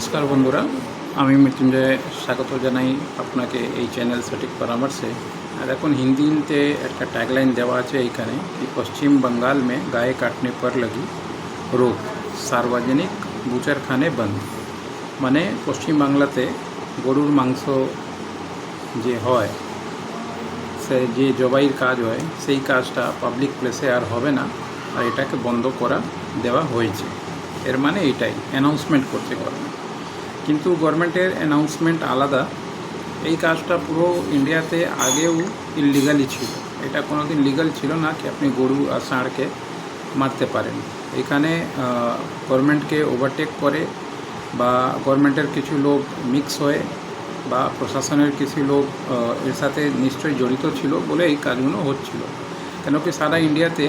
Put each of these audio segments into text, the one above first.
নমস্কার বন্ধুরা, আমি মৃত্যুঞ্জয় স্বাগত জানাই আপনাকে এই চ্যানেল সঠিক পরামর্শে। আর এখন হিंदीতে একটা ট্যাগলাইন দেওয়া আছে এইখানে कि पश्चिम बंगाल में गाय काटने पर लगी रोक, सार्वजनिक बुचरखाने बंद। মানে পশ্চিম বাংলাতে গরুর মাংস যে হয়, সে যে জবাইয়ের কাজ হয়, সেই কাজটা পাবলিক প্লেসে আর হবে না, আর এটাকে বন্ধ করা দেওয়া হয়েছে। এর মানে এইটাই অ্যানাউন্সমেন্ট করছে গভর্নমেন্ট। কিন্তু গভর্নমেন্টের অ্যানাউন্সমেন্ট আলাদা। এই কাজটা পুরো ইন্ডিয়াতে আগেও ইললিগালি ছিল। এটা কোনো দিন লিগাল ছিল না কি আপনি গরু আর ষাঁড়কে মারতে পারেন। এখানে গভর্নমেন্টকে ওভারটেক করে বা গভর্নমেন্টের কিছু লোক মিক্স হয়ে বা প্রশাসনের কিছু লোক এর সাথে নিশ্চয়ই জড়িত ছিল বলে এই কাজগুলো হচ্ছিল। কেন কি সারা ইন্ডিয়াতে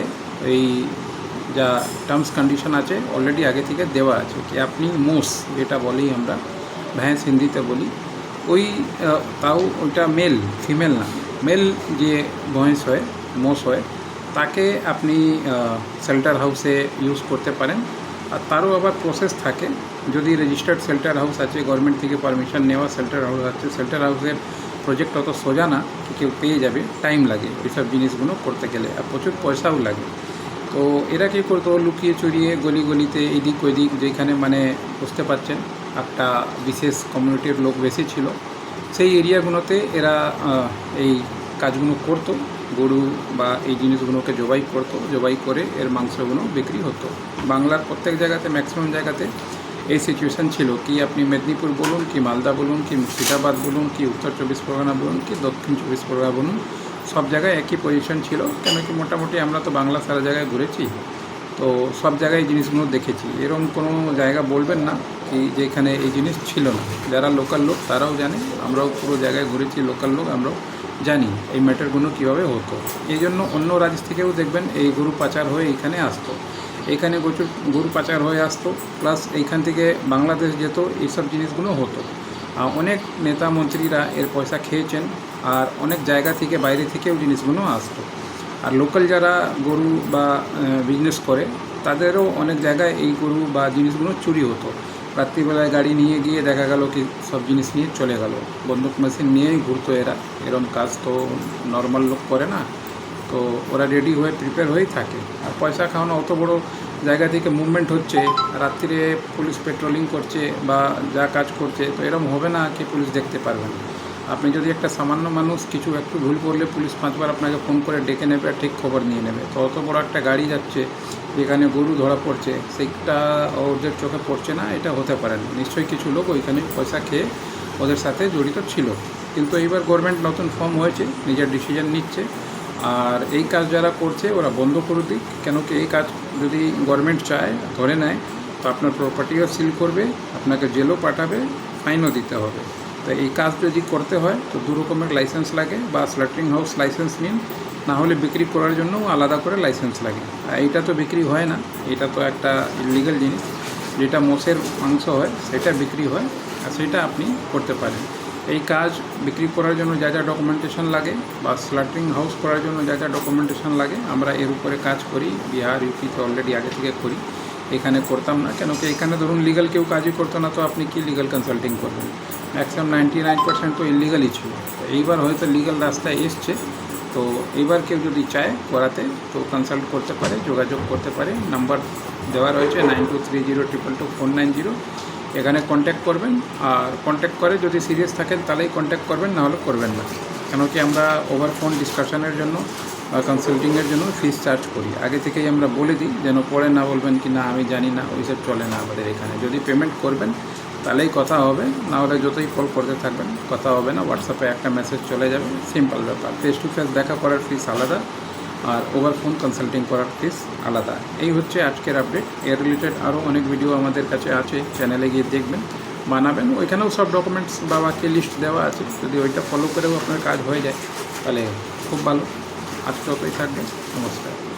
এই যা টার্মস কন্ডিশন আছে অলরেডি আগে থেকে দেওয়া আছে কি আপনি মোষ যেটা বলি আমরা, ভ্যাঁস হিন্দিতে বলি, ওই তাও ওইটা মেল ফিমেল না, মেল যে ভয়েস হয় মোষ হয় তাকে আপনি শেল্টার হাউসে ইউজ করতে পারেন। আর তারও আবার প্রসেস থাকে। যদি রেজিস্টার্ড শেল্টার হাউস আছে, গভর্নমেন্ট থেকে পারমিশন নেওয়া শেল্টার হাউস আছে, শেল্টার হাউসের প্রজেক্ট অত সোজা না কি কেউ পেয়ে যাবে, টাইম লাগে এইসব জিনিসগুলো করতে গেলে, আর প্রচুর পয়সাও লাগে। তো এরা কী করতো, লুকিয়ে চুরিয়ে গলি গলিতে এদিক ওইদিক যেখানে মানে বুঝতে পারছেন একটা বিশেষ কমিউনিটির লোক বেশি ছিল, সেই এরিয়াগুলোতে এরা এই কাজগুলো করতো। গরু বা এই জিনিসগুলোকে জবাই করতো, জবাই করে এর মাংসগুলো বিক্রি হতো। বাংলার প্রত্যেক জায়গাতে ম্যাক্সিমাম জায়গাতে এই সিচুয়েশান ছিল কি আপনি মেদিনীপুর বলুন কি মালদা বলুন কি মুর্শিদাবাদ বলুন কি উত্তর চব্বিশ পরগনা বলুন কি দক্ষিণ চব্বিশ পরগনা বলুন, সব জায়গায় একই পজিশন ছিল। কেন কি মোটামুটি আমরা তো বাংলা সারা জায়গায় ঘুরেছি, তো সব জায়গায় জিনিসগুলো দেখেছি। এরকম কোনো জায়গা বলবেন না কি যেখানে এই জিনিস ছিল না। যারা লোকাল লোক তারাও জানে, আমরাও পুরো জায়গায় ঘুরেছি, লোকাল লোক আমরাও জানি এই ম্যাটারগুলো কীভাবে হতো। এই জন্য অন্য রাজ্য থেকেও দেখবেন এই গরু পাচার হয়ে এইখানে আসতো, এইখানে প্রচুর গরু পাচার হয়ে আসতো, প্লাস এইখান থেকে বাংলাদেশ যেত, এইসব জিনিসগুলো হতো। অনেক নেতা মন্ত্রীরা এর পয়সা খেয়েছেন, আর অনেক জায়গা থেকে বাইরে থেকেও জিনিসগুলো আসতো। আর লোকাল যারা গরু বা বিজনেস করে তাদেরও অনেক জায়গায় এই গরু বা জিনিসগুলো চুরি হতো। রাত্রিবেলায় গাড়ি নিয়ে গিয়ে দেখা গেল কি সব জিনিস নিয়ে চলে গেল, বন্দুক মেশিন নিয়েই ঘুরতো এরা। এরকম কাজ তো নর্মাল লোক করে না, তো ওরা রেডি হয়ে প্রিপেয়ার হয়েই থাকে। আর পয়সা খাওয়ানো অত বড় জায়গা থেকে মুভমেন্ট হচ্ছে, রাত্রিরে পুলিশ পেট্রোলিং করছে বা যা কাজ করছে, তো এরকম হবে না কি পুলিশ দেখতে পারবেন। আপনি যদি একটা সামান্য মানুষ কিছু একটু ভুল করলে পুলিশ 5বার আপনাকে ফোন করে ডেকে নেবে আর ঠিক খবর নিয়ে নেবে। তো অত বড় একটা গাড়ি যাচ্ছে যেখানে গরু ধরা পড়ছে, সেইটা ওদের চোখে পড়ছে না, এটা হতে পারে না। নিশ্চয়ই কিছু লোক ওইখানে পয়সা খেয়ে ওদের সাথে জড়িত ছিল। কিন্তু এইবার গভর্নমেন্ট নতুন ফর্ম হয়েছে, নিজের ডিসিশন নিচ্ছে, আর এই কাজ যারা করছে ওরা বন্ধ করে দিক। কেন কি এই কাজ যদি গভর্নমেন্ট চায় ধরে নেয় তো আপনার প্রপার্টিও সিল করবে, আপনাকে জেলও পাঠাবে, ফাইনও দিতে হবে। তো এই কাজ যদি করতে হয় তো দু রকমের লাইসেন্স লাগে, বা স্লাটারিং হাউস লাইসেন্স নিন, না হলে বিক্রি করার জন্য আলাদা করে লাইসেন্স লাগে। এইটা তো বিক্রি হয় না, এটা তো একটা ইলিগাল জিনিস। যেটা মোষের মাংস হয় সেটা বিক্রি হয়, আর সেটা আপনি করতে পারেন। এই কাজ বিক্রি করার জন্য যা যা ডকুমেন্টেশন লাগে বা স্লাটারিং হাউস করার জন্য যা যা ডকুমেন্টেশন লাগে, আমরা এর উপরে কাজ করি। বিহার ইউপিতে অলরেডি আগে থেকে করি, এখানে করতাম না। কেন কি এখানে ধরুন লিগাল কেউ কাজই করতো না, তো আপনি কি লিগাল কনসাল্টিং করবেন? ম্যাক্সিমাম 99% তো ইলিগালই ছিল। এইবার হয়তো লিগাল রাস্তায় এসছে, তো এইবার কেউ যদি চায় করাতে তো কনসাল্ট করতে পারে, যোগাযোগ করতে পারে। নাম্বার দেওয়া রয়েছে 9230222490, এখানে কন্ট্যাক্ট করবেন। আর কন্ট্যাক্ট করে যদি সিরিয়াস থাকেন তাহলেই কন্ট্যাক্ট করবেন, না হলে করবেন না। কেন কি আমরা ওভার ফোন ডিসকাশনের জন্য কনসাল্টিংয়ের জন্য ফিস চার্জ করি। আগে থেকেই আমরা বলে দিই, যেন পরে না বলবেন কি না আমি জানি না, ওইসব চলে না আমাদের এখানে। যদি পেমেন্ট করবেন তাহলেই কথা হবে, না হলে যতই কল করতে থাকবেন কথা হবে না। হোয়াটসঅ্যাপে একটা মেসেজ চলে যাবে, সিম্পল ব্যাপার। ফেস টু ফেস দেখা করার ফিস আলাদা, আর ওভার ফোন কনসাল্টিং করার ফিস আলাদা। এই হচ্ছে আজকের আপডেট। এর রিলেটেড আরও অনেক ভিডিও আমাদের কাছে আছে, চ্যানেলে গিয়ে দেখবেন, বানাবেন। ওইখানেও সব ডকুমেন্টস বা বাকি লিস্ট দেওয়া আছে। যদি ওইটা ফলো করেও আপনার কাজ হয়ে যায় তাহলে খুব ভালো। আজকে অতই থাকবে। নমস্কার।